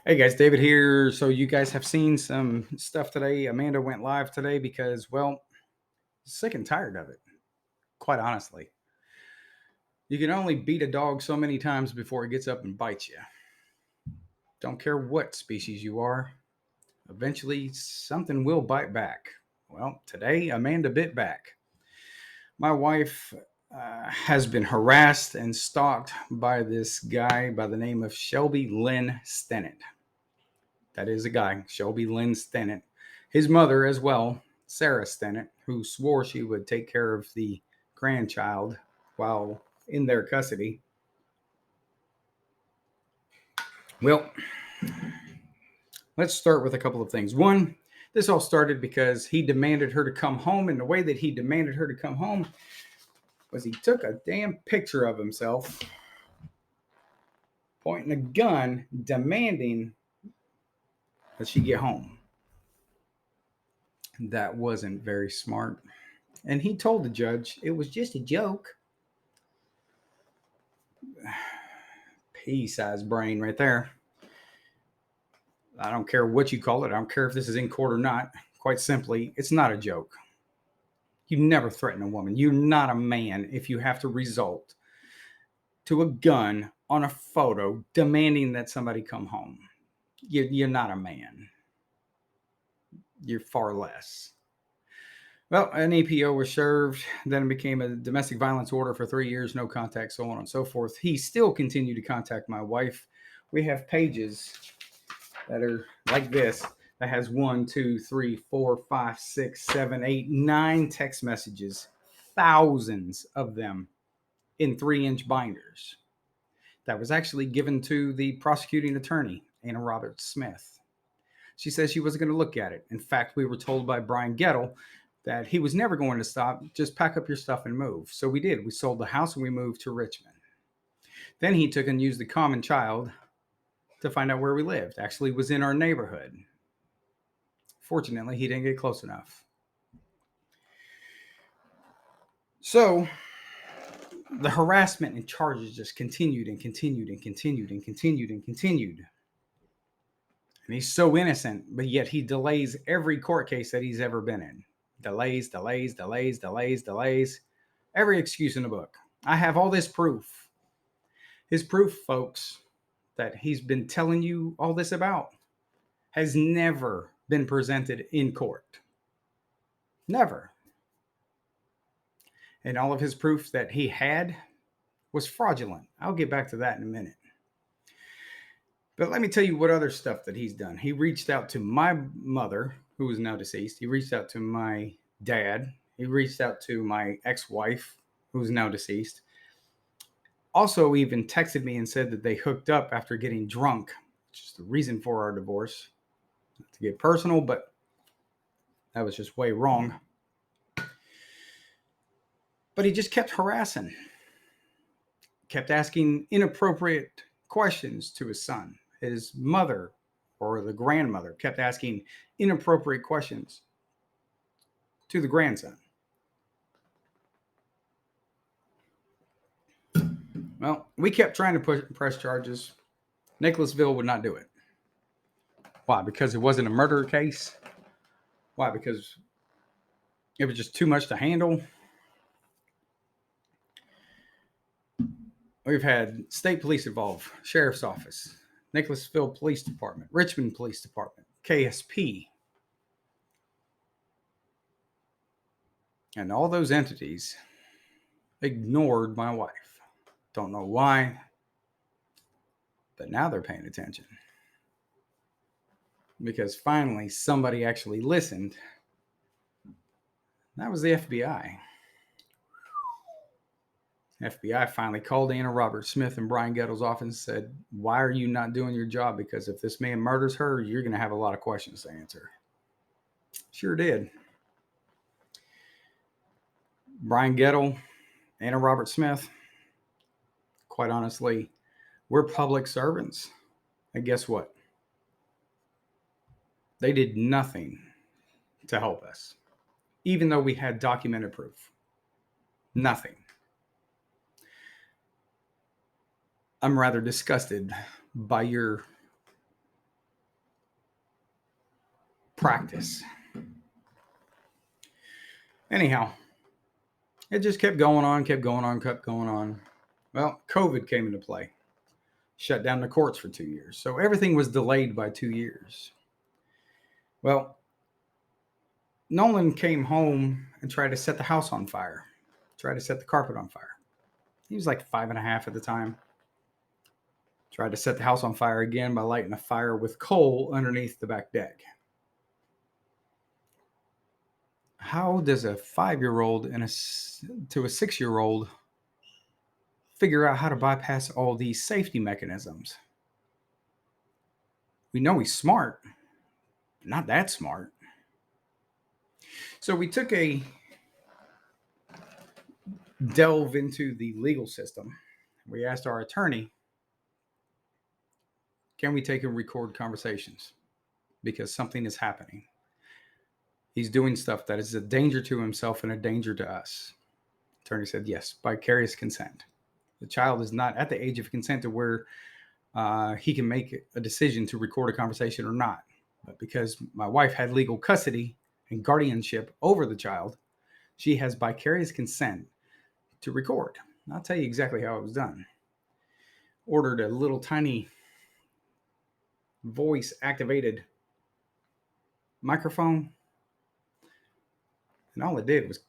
Hey guys, David here. So you guys have seen some stuff today. Amanda went live today because, well, sick and tired of it. Quite honestly, you can only beat a dog so many times before it gets up and bites you. Don't care what species you are. Eventually, something will bite back. Well, today Amanda bit back. My wife has been harassed and stalked by this guy by the name of Shelby Lynn Stennett. That is a guy, Shelby Lynn Stennett. His mother, as well, Sarah Stennett, who swore she would take care of the grandchild while in their custody. Well, let's start with a couple of things. One, this all started because he demanded her to come home, and the way that he demanded her to come home was he took a damn picture of himself, pointing a gun, demanding that she get home. That wasn't very smart. And he told the judge it was just a joke. Pea-sized brain right there. I don't care what you call it. I don't care if this is in court or not. Quite simply, it's not a joke. You never threaten a woman. You're not a man if you have to resort to a gun on a photo demanding that somebody come home. You're not a man. You're far less. Well, an EPO was served. Then it became a domestic violence order for 3 years, no contact, so on and so forth. He still continued to contact my wife. We have pages that are like this that has 1, 2, 3, 4, 5, 6, 7, 8, 9 text messages, thousands of them in 3-inch binders. That was actually given to the prosecuting attorney, Anna Roberts Smith. She says she wasn't going to look at it. In fact, we were told by Brian Gettle that he was never going to stop. Just pack up your stuff and move. So we did. We sold the house and we moved to Richmond. Then he took and used the common child to find out where we lived. Actually, was in our neighborhood. Fortunately, he didn't get close enough. So the harassment and charges just continued and continued and continued and continued and continued. And he's so innocent, but yet he delays every court case that he's ever been in. Delays, delays, delays, delays, delays. Every excuse in the book. I have all this proof. His proof, folks, that he's been telling you all this about has never been presented in court. Never. And all of his proof that he had was fraudulent. I'll get back to that in a minute. But let me tell you what other stuff that he's done. He reached out to my mother, who is now deceased. He reached out to my dad. He reached out to my ex-wife, who's now deceased. Also, even texted me and said that they hooked up after getting drunk, which is the reason for our divorce. Not to get personal, but that was just way wrong. But he just kept harassing, kept asking inappropriate questions to his son. His mother or the grandmother kept asking inappropriate questions to the grandson. Well, we kept trying to press charges. Nicholasville would not do it. Why? Because it wasn't a murder case? Why? Because it was just too much to handle? We've had state police involved, sheriff's office, Nicholasville Police Department, Richmond Police Department, KSP. And all those entities ignored my wife. Don't know why, but now they're paying attention. Because finally somebody actually listened. That was the FBI. FBI finally called Anna Roberts Smith and Brian Gettle's office and said, "Why are you not doing your job? Because if this man murders her, you're going to have a lot of questions to answer." Sure did. Brian Gettle, Anna Roberts Smith, quite honestly, we're public servants. And guess what? They did nothing to help us, even though we had documented proof. Nothing. I'm rather disgusted by your practice. Anyhow, it just kept going on, kept going on, kept going on. Well, COVID came into play, shut down the courts for 2 years. So everything was delayed by 2 years. Well, Nolan came home and tried to set the house on fire, tried to set the carpet on fire. He was like 5.5 at the time. Tried to set the house on fire again by lighting a fire with coal underneath the back deck. How does a 5-year-old and to a 6-year-old figure out how to bypass all these safety mechanisms? We know he's smart, but not that smart. So we took a delve into the legal system. We asked our attorney, can we take and record conversations? Because something is happening. He's doing stuff that is a danger to himself and a danger to us. Attorney said, yes, vicarious consent. The child is not at the age of consent to where he can make a decision to record a conversation or not. But because my wife had legal custody and guardianship over the child, she has vicarious consent to record. I'll tell you exactly how it was done. Ordered a little tiny voice activated microphone, and all it did was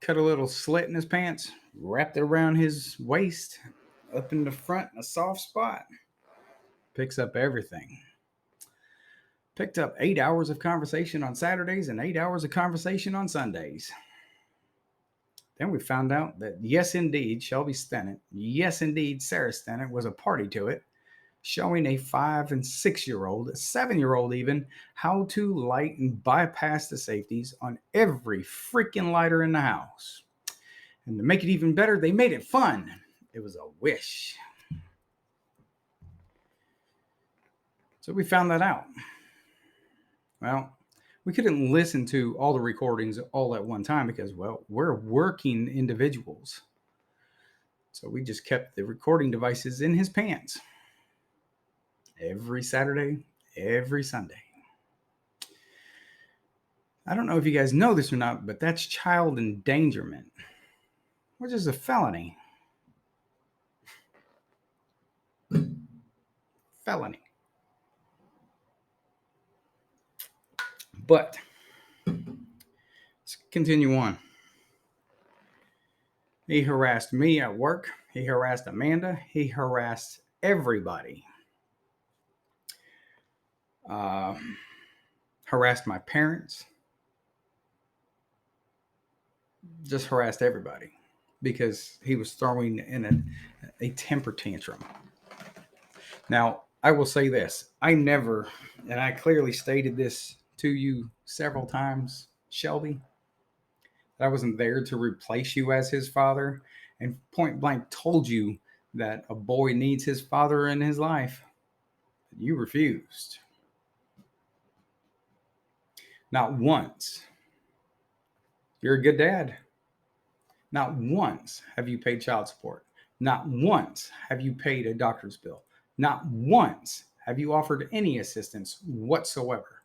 cut a little slit in his pants, wrapped it around his waist, up in the front in a soft spot. Picks up everything. Picked up 8 hours of conversation on Saturdays and 8 hours of conversation on Sundays. Then we found out that, yes, indeed, Shelby Stennett, yes, indeed, Sarah Stennett was a party to it, showing a 5 and 6-year-old, a 7-year-old even, how to light and bypass the safeties on every freaking lighter in the house. And to make it even better, they made it fun. It was a wish. So we found that out. Well, we couldn't listen to all the recordings all at one time because, well, we're working individuals. So we just kept the recording devices in his pants every Saturday, every Sunday. I don't know if you guys know this or not, but that's child endangerment, which is a felony. Felony. But let's continue on. He harassed me at work. He harassed Amanda. He harassed everybody. Harassed my parents. Just harassed everybody because he was throwing in a temper tantrum. Now, I will say this. I never, and I clearly stated this to you several times, Shelby, that I wasn't there to replace you as his father, and point blank told you that a boy needs his father in his life. You refused. Not once. You're a good dad. Not once have you paid child support. Not once have you paid a doctor's bill. Not once have you offered any assistance whatsoever.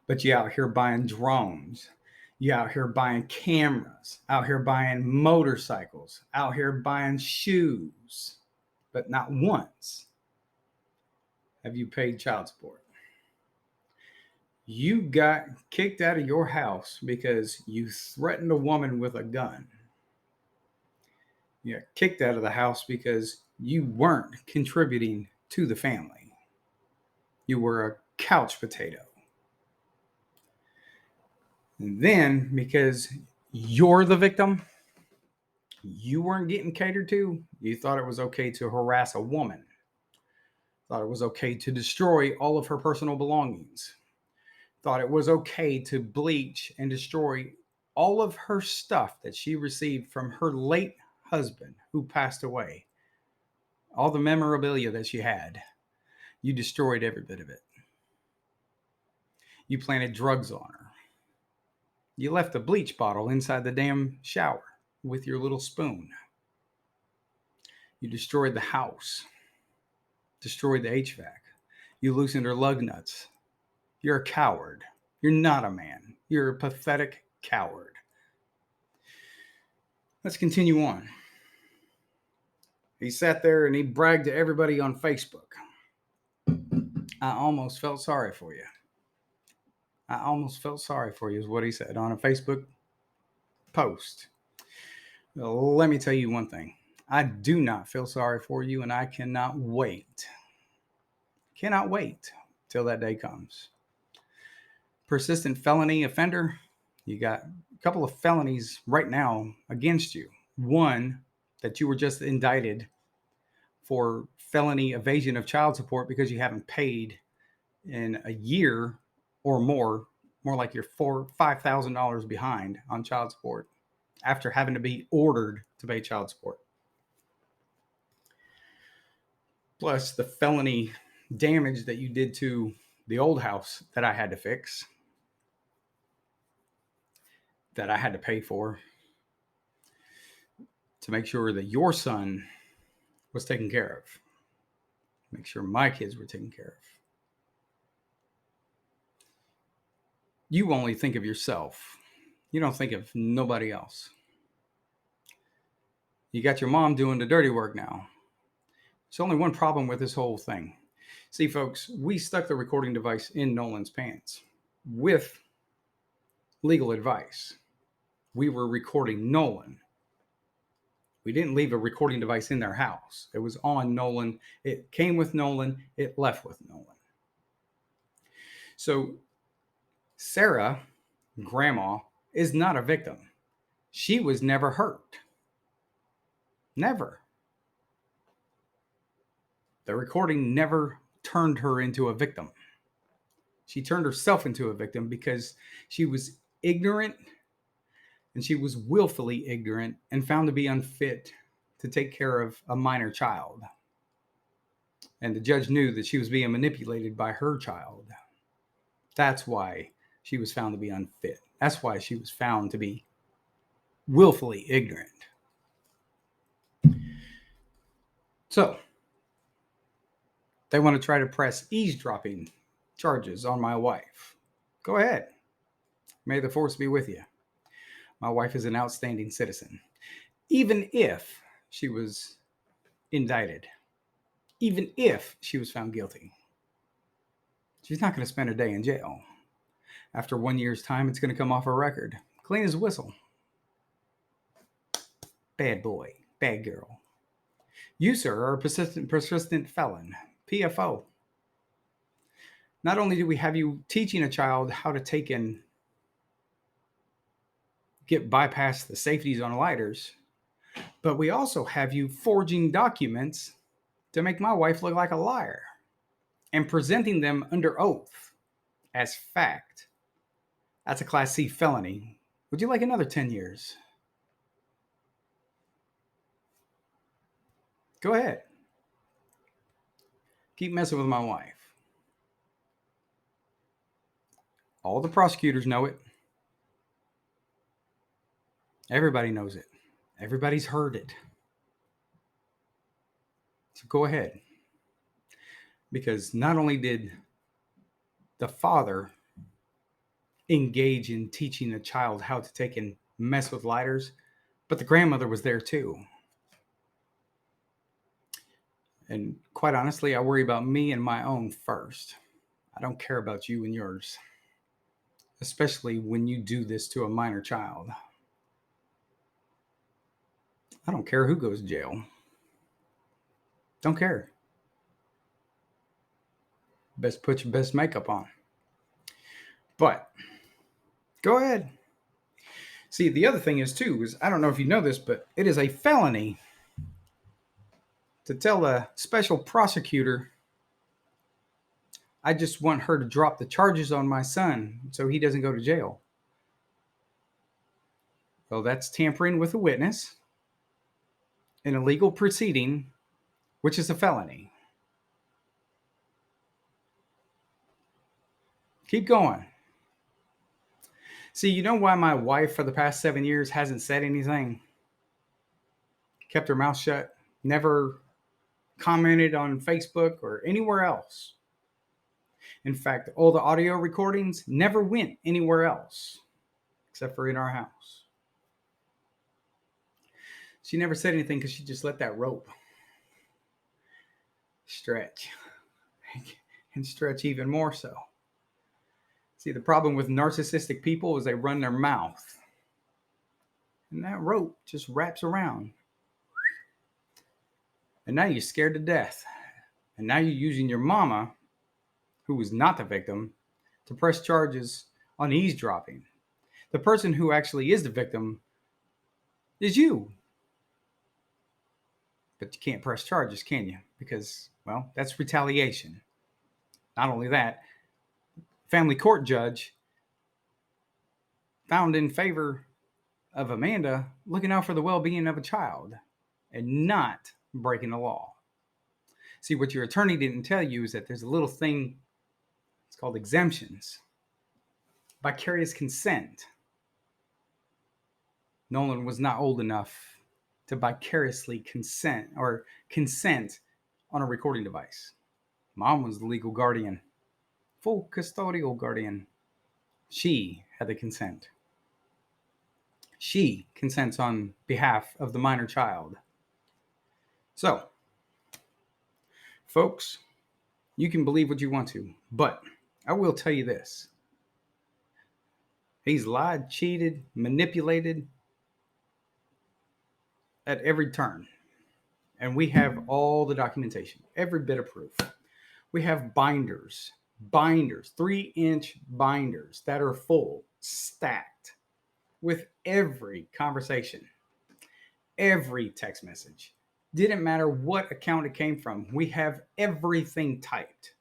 But you out here buying drones. You out here buying cameras. Out here buying motorcycles. Out here buying shoes. But not once have you paid child support. You got kicked out of your house because you threatened a woman with a gun. You got kicked out of the house because you weren't contributing to the family. You were a couch potato. And then, because you're the victim, you weren't getting catered to, you thought it was okay to harass a woman. Thought it was okay to destroy all of her personal belongings. Thought it was okay to bleach and destroy all of her stuff that she received from her late husband who passed away. All the memorabilia that she had, you destroyed every bit of it. You planted drugs on her. You left the bleach bottle inside the damn shower with your little spoon. You destroyed the house. Destroyed the HVAC. You loosened her lug nuts. You're a coward. You're not a man. You're a pathetic coward. Let's continue on. He sat there and he bragged to everybody on Facebook. I almost felt sorry for you. I almost felt sorry for you, is what he said on a Facebook post. Well, let me tell you one thing. I do not feel sorry for you, and I cannot wait till that day comes. Persistent felony offender, you got a couple of felonies right now against you. One, that you were just indicted for felony evasion of child support because you haven't paid in a year or more like you're $5,000 behind on child support after having to be ordered to pay child support. Plus the felony damage that you did to the old house that I had to fix, that I had to pay for to make sure that your son was taken care of. Make sure my kids were taken care of. You only think of yourself. You don't think of nobody else. You got your mom doing the dirty work now. There's only one problem with this whole thing. See, folks, we stuck the recording device in Nolan's pants with legal advice. We were recording Nolan. We didn't leave a recording device in their house. It was on Nolan. It came with Nolan. It left with Nolan. So Sarah, grandma, is not a victim. She was never hurt. Never. The recording never turned her into a victim. She turned herself into a victim because she was ignorant, and she was willfully ignorant and found to be unfit to take care of a minor child. And the judge knew that she was being manipulated by her child. That's why she was found to be unfit. That's why she was found to be willfully ignorant. So, they want to try to press eavesdropping charges on my wife. Go ahead. May the force be with you. My wife is an outstanding citizen. Even if she was indicted, even if she was found guilty, she's not going to spend a day in jail. After 1 year's time, it's going to come off her record. Clean as a whistle. Bad boy. Bad girl. You, sir, are a persistent felon. PFO. Not only do we have you teaching a child how to take and get bypast the safeties on lighters, but we also have you forging documents to make my wife look like a liar and presenting them under oath as fact. That's a Class C felony. Would you like another 10 years? Go ahead. Keep messing with my wife. All the prosecutors know it. Everybody knows it. Everybody's heard it. So go ahead. Because not only did the father engage in teaching the child how to take and mess with lighters, but the grandmother was there too. And quite honestly, I worry about me and my own first. I don't care about you and yours, especially when you do this to a minor child. I don't care who goes to jail. Don't care. Best put your best makeup on. But go ahead. See, the other thing is too, is I don't know if you know this, but it is a felony to tell a special prosecutor, I just want her to drop the charges on my son so he doesn't go to jail. Well, that's tampering with a witness in a legal proceeding, which is a felony. Keep going. See, you know why my wife for the past 7 years hasn't said anything? Kept her mouth shut, never commented on Facebook or anywhere else. In fact, all the audio recordings never went anywhere else except for in our house. She never said anything because she just let that rope stretch and stretch even more so. See, the problem with narcissistic people is they run their mouth, and that rope just wraps around. And now you're scared to death. And now you're using your mama, who was not the victim, to press charges on eavesdropping. The person who actually is the victim is you. But you can't press charges, can you? Because, well, that's retaliation. Not only that, family court judge found in favor of Amanda looking out for the well-being of a child and not breaking the law. See, what your attorney didn't tell you is that there's a little thing, it's called exemptions. Vicarious consent. Nolan was not old enough to vicariously consent on a recording device. Mom was the legal guardian, full custodial guardian. She had the consent. She consents on behalf of the minor child. So, folks, you can believe what you want to, but I will tell you this. He's lied, cheated, manipulated at every turn. And we have all the documentation, every bit of proof. We have binders, 3-inch binders that are full, stacked with every conversation, every text message. Didn't matter what account it came from. We have everything typed,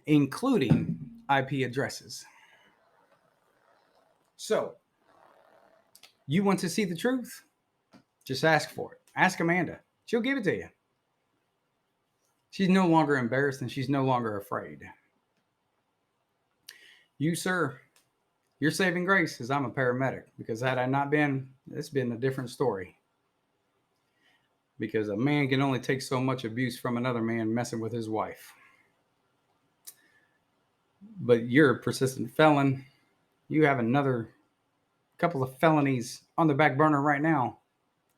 including IP addresses. So, you want to see the truth? Just ask for it. Ask Amanda. She'll give it to you. She's no longer embarrassed and she's no longer afraid. You, sir, your saving grace is I'm a paramedic, because had I not been, it's been a different story. Because a man can only take so much abuse from another man messing with his wife. But you're a persistent felon. You have another couple of felonies on the back burner right now.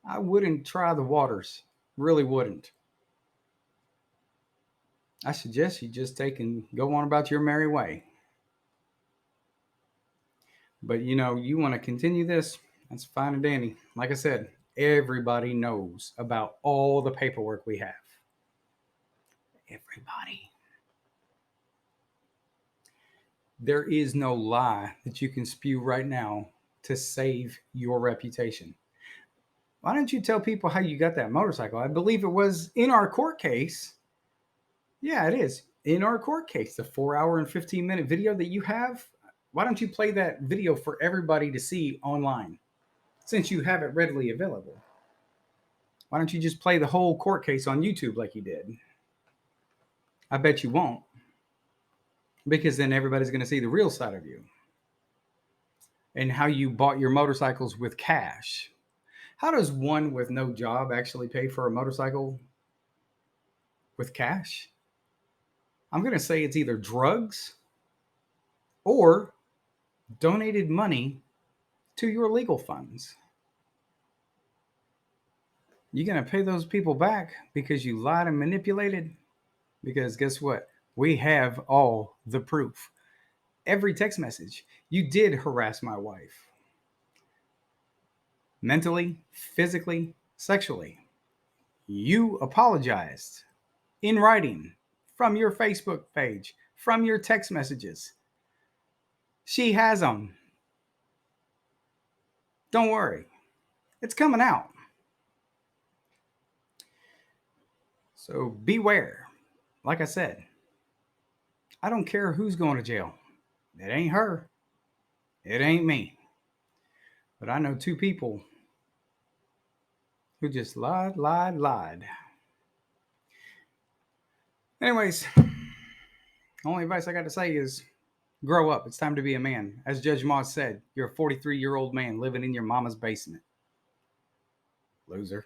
I wouldn't try the waters. Really wouldn't. I suggest you just take and go on about your merry way. But you want to continue this, that's fine and dandy. Like I said, everybody knows about all the paperwork we have. Everybody. There is no lie that you can spew right now to save your reputation. Why don't you tell people how you got that motorcycle? I believe it was in our court case. Yeah, it is. In our court case, the 4-hour and 15-minute video that you have, why don't you play that video for everybody to see online, since you have it readily available? Why don't you just play the whole court case on YouTube like you did? I bet you won't, because then everybody's going to see the real side of you and how you bought your motorcycles with cash. How does one with no job actually pay for a motorcycle with cash? I'm going to say it's either drugs or donated money to your legal funds. You're going to pay those people back because you lied and manipulated? Because guess what? We have all the proof. Every text message. You did harass my wife. Mentally, physically, sexually. You apologized in writing, from your Facebook page, from your text messages. She has them. Don't worry. It's coming out. So beware. Like I said, I don't care who's going to jail. It ain't her. It ain't me. But I know 2 people who just lied. Anyways, only advice I got to say is grow up. It's time to be a man. As Judge Moss said, you're a 43-year-old man living in your mama's basement. Loser.